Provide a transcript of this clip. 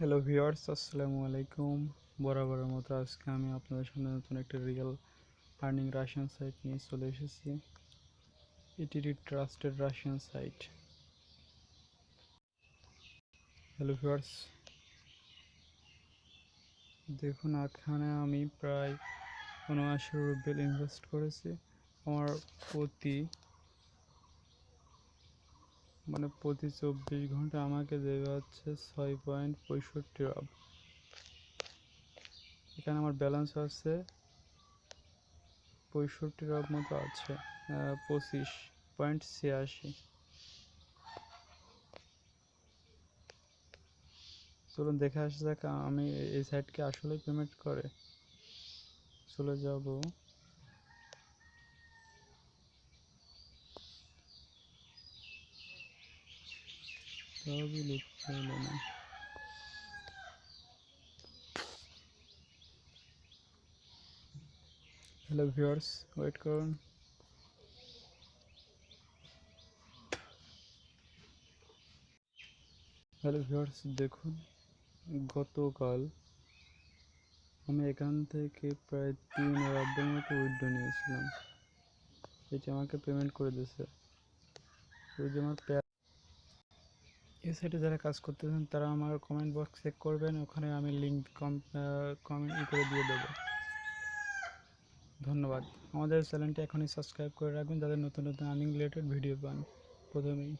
Hello viewers, আসসালামু আলাইকুম। বরাবরের মতো আজকে আমি আপনাদের সামনে নতুন একটা রিয়েল আর্নিং রাশিয়ান সাইট নিয়ে চলে এসেছি। এটি trusted Russian site. Hello viewers, দেখুন এখানে আমি প্রায় ৭৯ রুবেল ইনভেস্ট করেছি। আমার প্রতি ২৪ ঘন্টা আমাকে দেবে হচ্ছে ৬.৬৫ রব। এখানে আমার ব্যালেন্স আছে ৬৫ রব মতো আছে, ২৫.৮৬। চলুন দেখে আসা যাক আমি এই সাইটকে আসলে পেমেন্ট করে। চলে যাব, তবে লিখতে হলো না। হ্যালো ভিউয়ার্স, ওয়েট করুন। হ্যালো ভিউয়ার্স, দেখুন গতকাল আমি এখান থেকে প্রায় ৩ রাব্বের মতো উইথড্র নিয়েছিলাম। এটি আমাকে পেমেন্ট করে দিয়েছে। ওই যে আমার এই সাইটে যারা কাজ করতেছেন তারা আমার কমেন্ট বক্স চেক করবেন, ওখানে আমি লিঙ্ক কমেন্ট করে দিয়ে দেবো। ধন্যবাদ। আমাদের চ্যানেলটি এখনই সাবস্ক্রাইব করে রাখবেন যাতে নতুন নতুন আর্নিং রিলেটেড ভিডিও পান প্রথমেই।